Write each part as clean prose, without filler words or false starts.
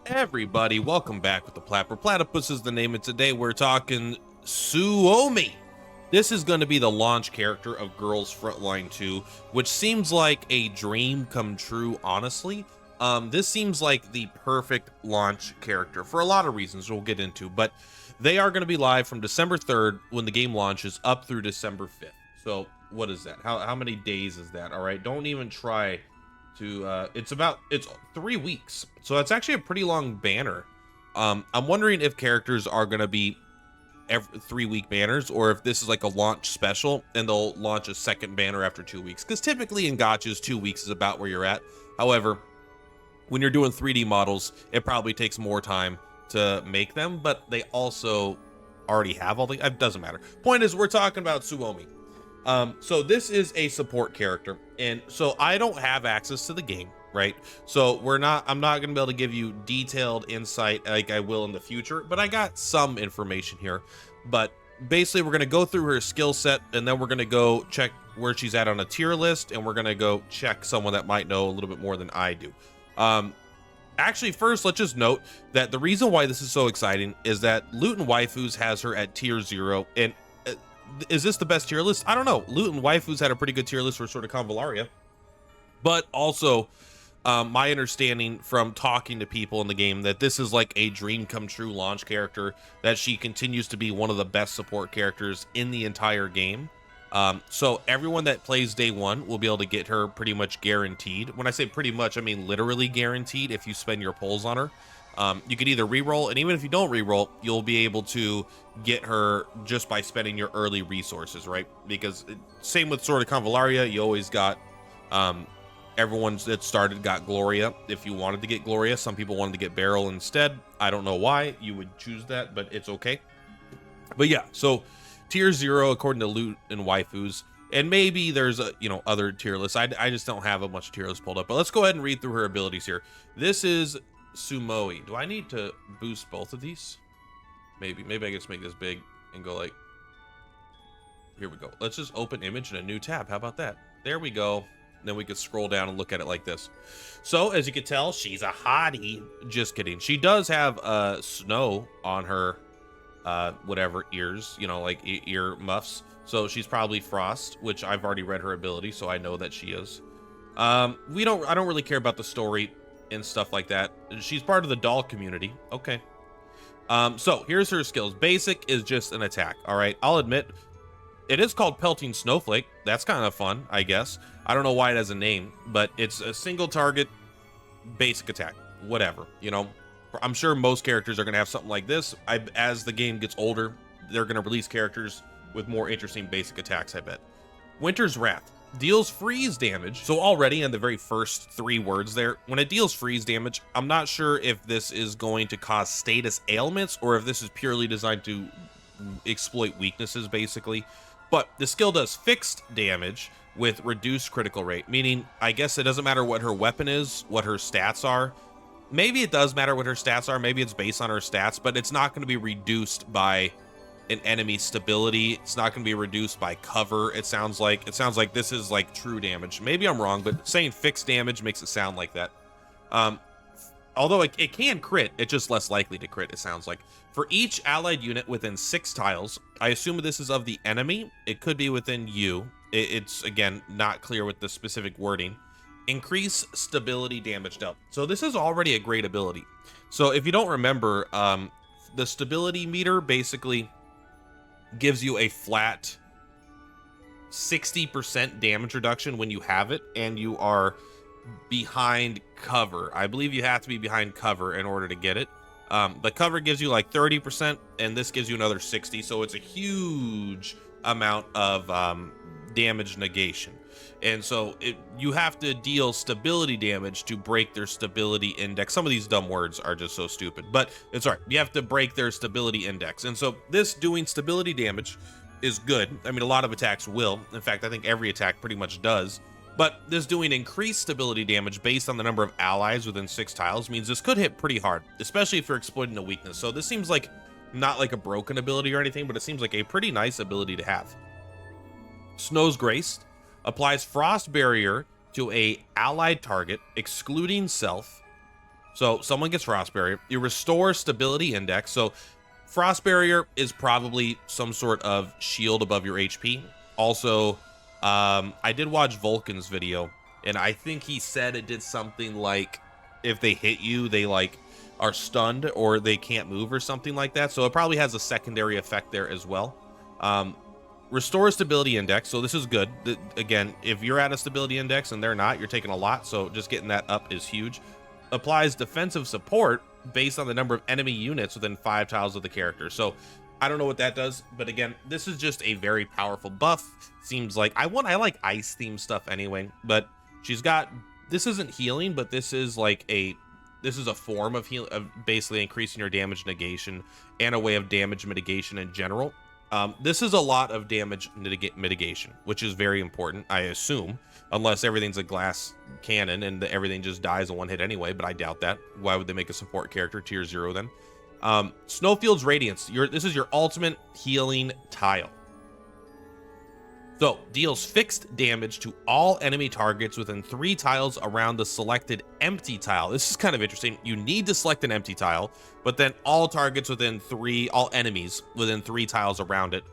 Everybody, welcome back with the Purplatypus is the name, and today we're talking Suomi. This is going to be the launch character of Girls Frontline 2, which seems like a dream come true, honestly. This seems like the perfect launch character for a lot of reasons we'll get into, but they are going to be live from December 3rd when the game launches up through December 5th. So what is that? How many days is that? All right, don't even try to it's 3 weeks, so that's actually a pretty long banner. I'm wondering if characters are going to be every 3-week banners, or if this is like a launch special and they'll launch a second banner after 2 weeks, because typically in gachas 2 weeks is about where you're at. However, when you're doing 3D models, it probably takes more time to make them, but they also already have all the, it doesn't matter. Point is, we're talking about Suomi. So this is a support character, and so I don't have access to the game, right? So I'm not gonna be able to give you detailed insight like I will in the future, but I got some information here. But basically, we're gonna go through her skill set, and then we're gonna go check where she's at on a tier list, and we're gonna go check someone that might know a little bit more than I do. Actually, first, let's just note that the reason why this is so exciting is that Loot and Waifus has her at tier 0, and is this the best tier list? I don't know. Loot and Waifus had a pretty good tier list for sort of Convallaria, but also my understanding from talking to people in the game that this is like a dream come true launch character, that she continues to be one of the best support characters in the entire game. So everyone that plays day 1 will be able to get her pretty much guaranteed. When I say pretty much, I mean literally guaranteed if you spend your pulls on her. You could either reroll, and even if you don't reroll, you'll be able to get her just by spending your early resources, right? Because same with sort of Convallaria, you always got everyone that started got Gloria if you wanted to get Gloria. Some people wanted to get Beryl instead. I don't know why you would choose that, but it's okay. But yeah, so tier 0 according to Loot and Waifus, and maybe there's a other tier lists. I just don't have a bunch of tier lists pulled up, but let's go ahead and read through her abilities here. This is Suomi. Do I need to boost both of these? Maybe I can just make this big and go like, here we go. Let's just open image in a new tab. How about that? There we go. Then we could scroll down and look at it like this. So as you can tell, she's a hottie. Just kidding. She does have snow on her whatever ears, like ear muffs. So she's probably Frost, which I've already read her ability, so I know that she is. I don't really care about the story and stuff like that. She's part of the doll community. Okay. So here's her skills. Basic is just an attack. All right. I'll admit it is called Pelting Snowflake. That's kind of fun, I guess. I don't know why it has a name, but it's a single target basic attack. Whatever, I'm sure most characters are going to have something like this. As the game gets older, they're going to release characters with more interesting basic attacks, I bet. Winter's Wrath deals freeze damage. So already in the very first 3 words there, when it deals freeze damage, I'm not sure if this is going to cause status ailments or if this is purely designed to exploit weaknesses, basically. But the skill does fixed damage with reduced critical rate, meaning I guess it doesn't matter what her weapon is, what her stats are. Maybe it does matter what her stats are. Maybe it's based on her stats, but it's not going to be reduced by an enemy's stability. It's not going to be reduced by cover. It sounds like this is like true damage. Maybe I'm wrong, but saying fixed damage makes it sound like that. Although it can crit, it's just less likely to crit, it sounds like. For each allied unit within 6 tiles, I assume this is of the enemy. It could be within you. It's again not clear with the specific wording. Increase stability damage dealt. So this is already a great ability. So if you don't remember, the stability meter basically gives you a flat 60% damage reduction when you have it and you are behind cover. I believe you have to be behind cover in order to get it. The cover gives you like 30% and this gives you another 60, so it's a huge amount of damage negation. And so you have to deal stability damage to break their stability index. Some of these dumb words are just so stupid, but it's all right. You have to break their stability index. And so this doing stability damage is good. I mean, a lot of attacks will. In fact, I think every attack pretty much does. But this doing increased stability damage based on the number of allies within 6 tiles means this could hit pretty hard, especially if you're exploiting a weakness. So this seems like not like a broken ability or anything, but it seems like a pretty nice ability to have. Snow's Grace applies frost barrier to a allied target, excluding self, So someone gets Frost Barrier. You restore Stability Index. So Frost Barrier is probably some sort of shield above your HP. Also, I did watch Vulcan's video, and I think he said it did something like if they hit you, they like are stunned or they can't move or something like that. So it probably has a secondary effect there as well. Restore Stability Index. So this is good. Again, if you're at a Stability Index and they're not, you're taking a lot. So just getting that up is huge. Applies defensive support based on the number of enemy units within 5 tiles of the character. So I don't know what that does, but again, this is just a very powerful buff. Seems like I like ice themed stuff anyway, but she's got, this isn't healing, but this is like this is a form of heal, of basically increasing your damage negation and a way of damage mitigation in general. This is a lot of damage mitigation, which is very important, I assume, unless everything's a glass cannon and everything just dies in one hit anyway, but I doubt that. Why would they make a support character tier 0 then? Snowfield's Radiance. This is your ultimate healing tile. So, deals fixed damage to all enemy targets within 3 tiles around the selected empty tile. This is kind of interesting. You need to select an empty tile, but then all targets within all enemies within 3 tiles around it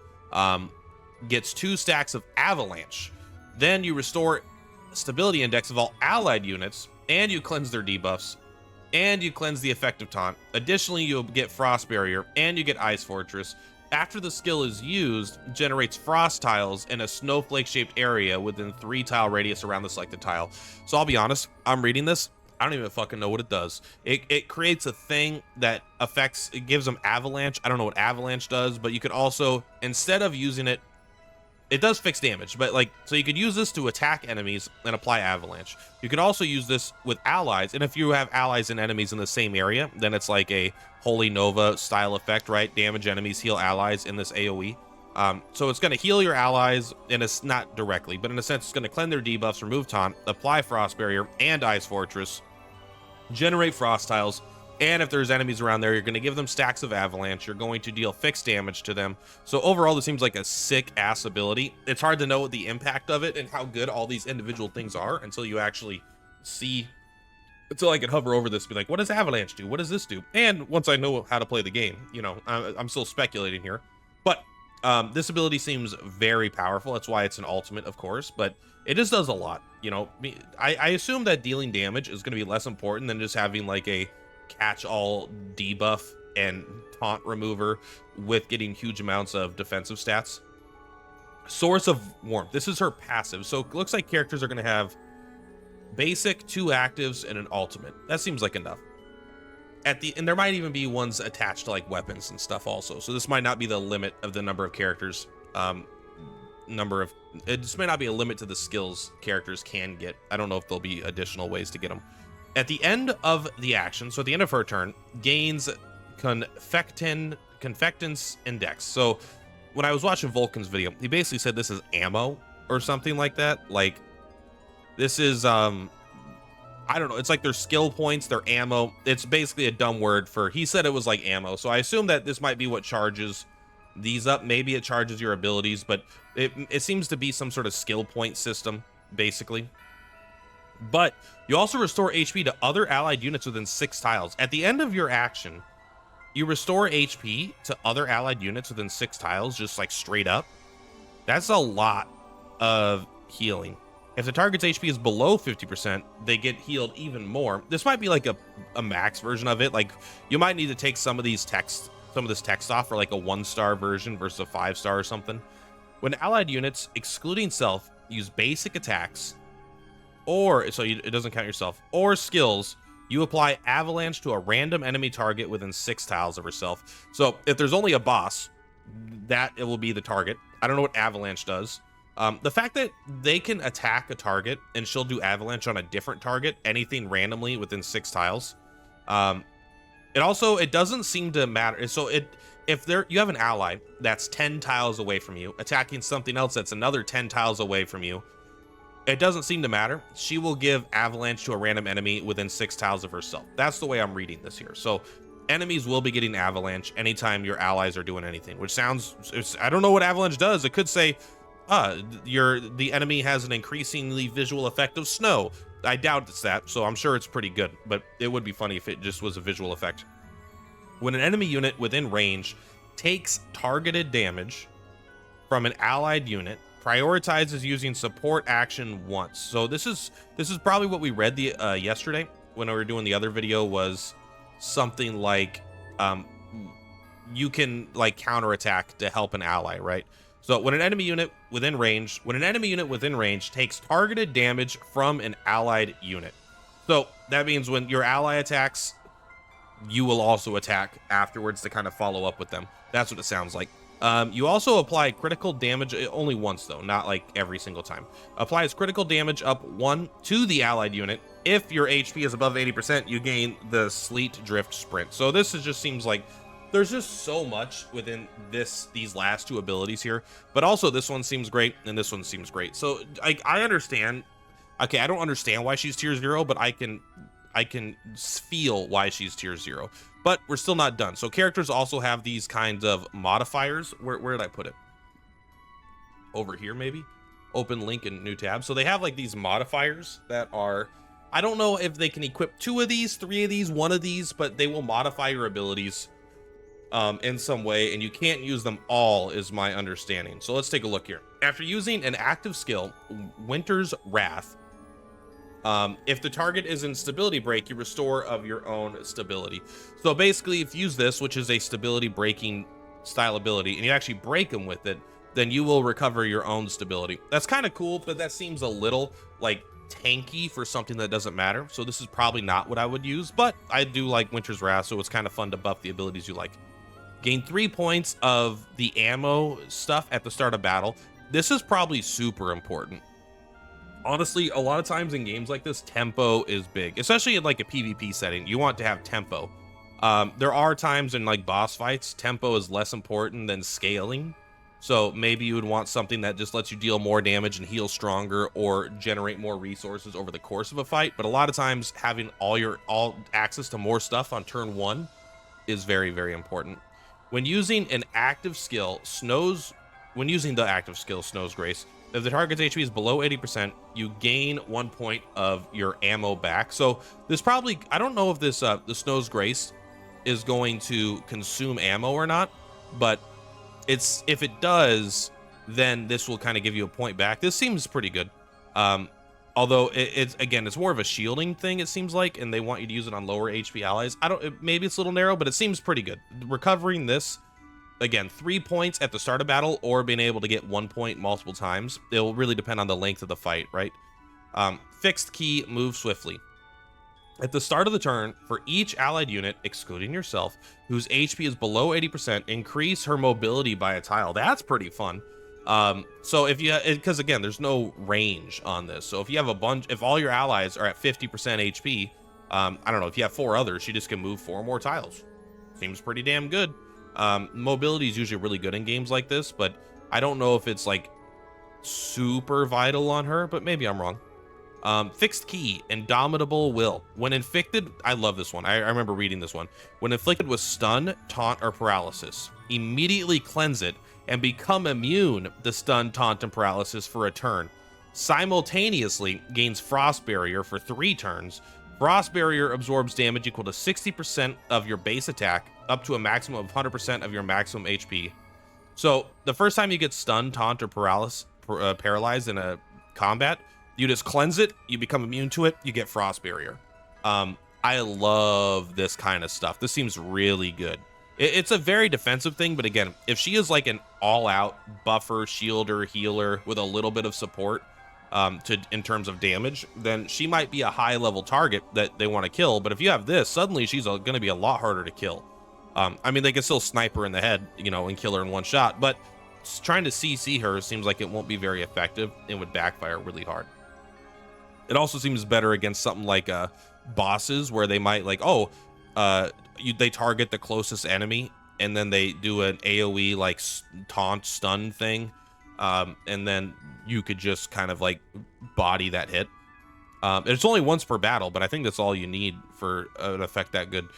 gets 2 stacks of Avalanche. Then you restore Stability Index of all allied units, and you cleanse their debuffs, and you cleanse the effective taunt. Additionally, you'll get Frost Barrier, and you get Ice Fortress. After the skill is used, generates frost tiles in a snowflake-shaped area within 3 tile radius around the selected tile. So I'll be honest, I'm reading this, I don't even fucking know what it does. It creates a thing that affects, it gives them Avalanche. I don't know what Avalanche does, but you could also, instead of using it, it does fix damage, but like, so you could use this to attack enemies and apply Avalanche. You could also use this with allies, and if you have allies and enemies in the same area, then it's like a Holy Nova style effect, right? Damage enemies, heal allies in this AoE. So it's going to heal your allies, and it's not directly, but in a sense, it's going to cleanse their debuffs, remove taunt, apply Frost Barrier and Ice Fortress, generate frost tiles, and if there's enemies around there, you're going to give them stacks of Avalanche. You're going to deal fixed damage to them. So overall, this seems like a sick-ass ability. It's hard to know what the impact of it and how good all these individual things are until you actually see, until I can hover over this and be like, what does Avalanche do? What does this do? And once I know how to play the game, you know, I'm still speculating here. But this ability seems very powerful. That's why it's an ultimate, of course, but it just does a lot. You know, I assume that dealing damage is going to be less important than just having like a catch-all debuff and taunt remover with getting huge amounts of defensive stats. Source of Warmth. This is her passive. So it looks like characters are going to have basic, 2 actives, and an ultimate. That seems like enough. And there might even be ones attached to like weapons and stuff also. So this might not be the limit of the number of characters. It just may not be a limit to the skills characters can get. I don't know if there'll be additional ways to get them. At the end of the action, so at the end of her turn, gains Confectance Index. So when I was watching Vulcan's video, he basically said this is ammo or something like that. Like, this is, I don't know. It's like their skill points, their ammo. It's basically a dumb word for, he said it was like ammo. So I assume that this might be what charges these up. Maybe it charges your abilities, but it seems to be some sort of skill point system, basically. But you also restore HP to other allied units within 6 tiles. At the end of your action, you restore HP to other allied units within 6 tiles, just like straight up. That's a lot of healing. If the target's HP is below 50%, they get healed even more. This might be like a max version of it. Like, you might need to take some of this text off for like a 1-star version versus a 5-star or something. When allied units, excluding self, use basic attacks, or so it doesn't count yourself, or skills, you apply Avalanche to a random enemy target within 6 tiles of herself. So if there's only a boss, that it will be the target. I don't know what Avalanche does. The fact that they can attack a target and she'll do Avalanche on a different target, anything randomly within 6 tiles. It doesn't seem to matter. So if you have an ally that's 10 tiles away from you, attacking something else that's another 10 tiles away from you, it doesn't seem to matter. She will give Avalanche to a random enemy within 6 tiles of herself. That's the way I'm reading this here. So enemies will be getting Avalanche anytime your allies are doing anything, which sounds, I don't know what Avalanche does. It could say the enemy has an increasingly visual effect of snow. I doubt it's that, so I'm sure it's pretty good, but it would be funny if it just was a visual effect. When an enemy unit within range takes targeted damage from an allied unit, prioritizes using support action once. So this is probably what we read yesterday when we were doing the other video, was something like you can like counterattack to help an ally, right? So when an enemy unit within range takes targeted damage from an allied unit. So that means when your ally attacks, you will also attack afterwards to kind of follow up with them. That's what it sounds like. You also apply critical damage only once though, not like every single time. Applies critical damage up 1 to the allied unit. If your HP is above 80%, you gain the Sleet Drift Sprint. So this just seems like there's just so much within these last two abilities here, but also this one seems great and this one seems great. So I understand. Okay, I don't understand why she's tier 0, but I can feel why she's tier 0, but we're still not done. So characters also have these kinds of modifiers. Where did I put it? Over here, maybe? Open link in new tab. So they have like these modifiers that are, I don't know if they can equip 2 of these, 3 of these, 1 of these, but they will modify your abilities in some way, and you can't use them all is my understanding. So let's take a look here. After using an active skill, Winter's Wrath, if the target is in stability break, you restore of your own stability. So basically, if you use this, which is a stability breaking style ability, and you actually break them with it, then you will recover your own stability. That's kind of cool, but that seems a little like tanky for something that doesn't matter. So this is probably not what I would use, but I do like Winter's Wrath, so it's kind of fun to buff the abilities you like. Gain 3 points of the ammo stuff at the start of battle. This is probably super important. Honestly, a lot of times in games like this, tempo is big, especially in like a PvP setting. You want to have tempo. There are times in like boss fights, tempo is less important than scaling. So maybe you would want something that just lets you deal more damage and heal stronger, or generate more resources over the course of a fight. But a lot of times having all access to more stuff on turn 1 is very, very important. When using the active skill, Snow's Grace, if the target's HP is below 80%, you gain 1 point of your ammo back. So this probably, I don't know if this the Snow's Grace is going to consume ammo or not, but if it does, then this will kind of give you a point back. This seems pretty good. Although it's more of a shielding thing, it seems like, and they want you to use it on lower HP allies. Maybe it's a little narrow, but it seems pretty good. Recovering this, again, 3 points at the start of battle, or being able to get 1 point multiple times. It will really depend on the length of the fight, right? Fixed key, move swiftly. At the start of the turn, for each allied unit, excluding yourself, whose HP is below 80%, increase her mobility by a tile. That's pretty fun. So because again, there's no range on this. So if you have if all your allies are at 50% HP, I don't know, if you have 4 others, you just can move 4 more tiles. Seems pretty damn good. Mobility is usually really good in games like this, but I don't know if it's like super vital on her, but maybe I'm wrong. Fixed key, Indomitable Will. When inflicted, I love this one. I remember reading this one. When inflicted with stun, taunt, or paralysis, immediately cleanse it and become immune to stun, taunt, and paralysis for a turn. Simultaneously gains Frost Barrier for 3 turns. Frost Barrier absorbs damage equal to 60% of your base attack, up to a maximum of 100% of your maximum HP. So the first time you get stunned, taunt, or paralyzed in a combat, you just cleanse it, you become immune to it, you get Frost Barrier. I love this kind of stuff. This seems really good. It's a very defensive thing, but again, if she is like an all-out buffer, shielder, healer with a little bit of support in terms of damage, then she might be a high-level target that they want to kill. But if you have this, suddenly she's going to be a lot harder to kill. I mean, they can still snipe her in the head, and kill her in one shot, but trying to CC her seems like it won't be very effective and would backfire really hard. It also seems better against something like bosses, where they might they target the closest enemy and then they do an AoE like taunt stun thing, and then you could just kind of like body that hit. It's only once per battle, but I think that's all you need for an effect that good.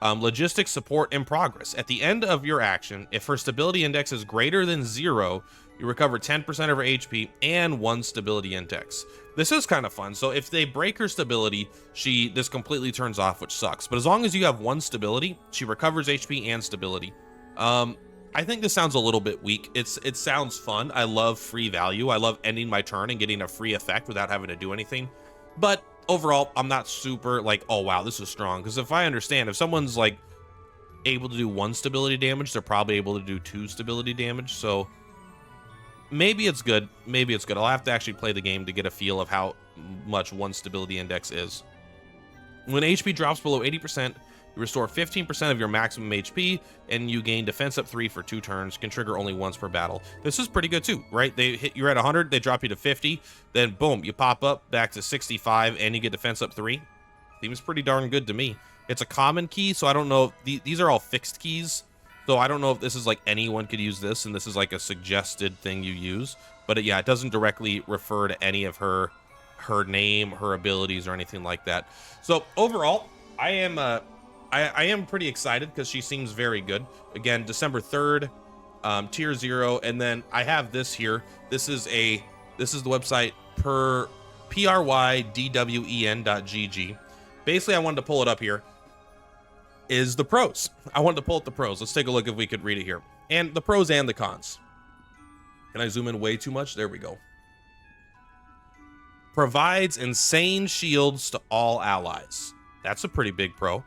Logistics support in progress. At the end of your action, if her stability index is greater than 0, You recover 10% of her HP and 1 stability index. This is kind of fun. So if they break her stability, this completely turns off, which sucks. But as long as you have 1 stability, she recovers HP and stability. I think this sounds a little bit weak. It sounds fun. I love free value. I love ending my turn and getting a free effect without having to do anything. But overall, I'm not super like, oh wow, this is strong. Because if I understand, if someone's like able to do 1 stability damage, they're probably able to do 2 stability damage. So maybe it's good. Maybe it's good. I'll have to actually play the game to get a feel of how much 1 stability index is. When HP drops below 80%, you restore 15% of your maximum HP, and you gain defense up 3 for 2 turns. Can trigger only once per battle. This is pretty good too, right? They hit you're at 100, they drop you to 50, then boom, you pop up back to 65, and you get defense up 3. Seems pretty darn good to me. It's a common key, so I don't know if these are all fixed keys. So I don't know if this is like anyone could use this, and this is like a suggested thing you use. But yeah, it doesn't directly refer to any of her name, her abilities, or anything like that. So overall, I am pretty excited because she seems very good. Again, December 3rd, tier 0, and then I have this here. This is the website prydwen.gg. Basically, I wanted to pull it up here. Is the pros. I wanted to pull up the pros. Let's take a look if we could read it here. And the pros and the cons. Can I zoom in way too much? There we go. Provides insane shields to all allies. That's a pretty big pro.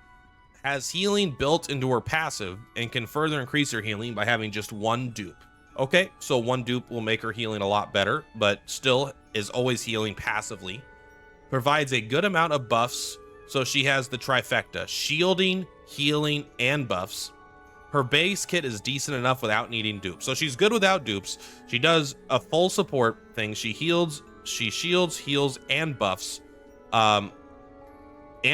Has healing built into her passive and can further increase her healing by having just 1 dupe. Okay, so 1 dupe will make her healing a lot better, but still is always healing passively. Provides a good amount of buffs, so she has the trifecta: shielding, healing, and buffs. Her base kit is decent enough without needing dupes. So she's good without dupes. She does a full support thing. She shields, heals, and buffs. And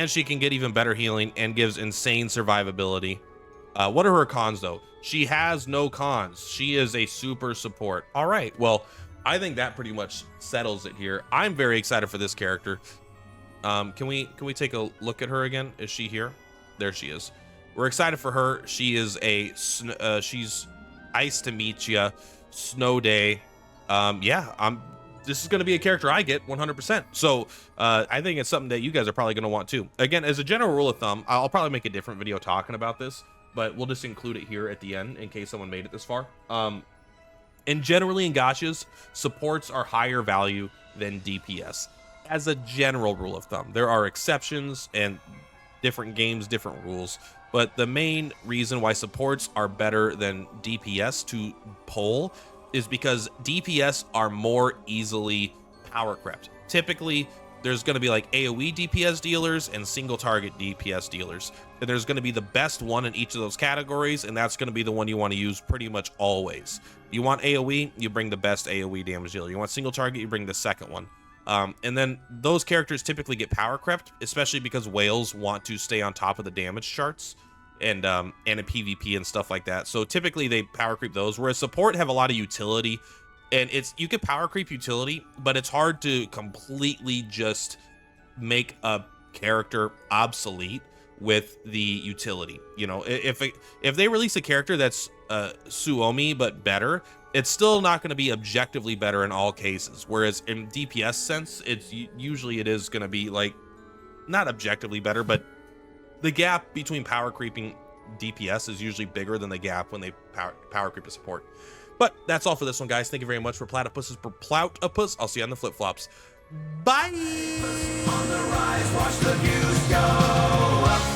she can get even better healing and gives insane survivability. What are her cons, though? She has no cons. She is a super support. All right, well, I think that pretty much settles it here. I'm very excited for this character. Can we take a look at her again? Is she here? There she is. We're excited for her. She is she's Ice to meet ya, Snow Day. Yeah, this is going to be a character I get 100%. So I think it's something that you guys are probably going to want too. Again, as a general rule of thumb, I'll probably make a different video talking about this, but we'll just include it here at the end in case someone made it this far. And generally in gachas, supports are higher value than DPS. As a general rule of thumb, there are exceptions and different games, different rules, but the main reason why supports are better than DPS to pull is because DPS are more easily power crept. Typically, there's going to be like AoE DPS dealers and single target DPS dealers. And there's going to be the best one in each of those categories, and that's going to be the one you want to use pretty much always. You want AoE, you bring the best AoE damage dealer. You want single target, you bring the second one. And then those characters typically get power crept, especially because whales want to stay on top of the damage charts and in PvP and stuff like that. So typically they power creep those, whereas support have a lot of utility, and you can power creep utility, but it's hard to completely just make a character obsolete with the utility. You know, if they release a character that's Suomi but better, it's still not going to be objectively better in all cases. Whereas in DPS sense, it is going to be like not objectively better, but the gap between power creeping DPS is usually bigger than the gap when they power creep a support. But that's all for this one, guys. Thank you very much for Purplatypus. I'll see you on the flip flops. Bye. On the rise, watch the views go up.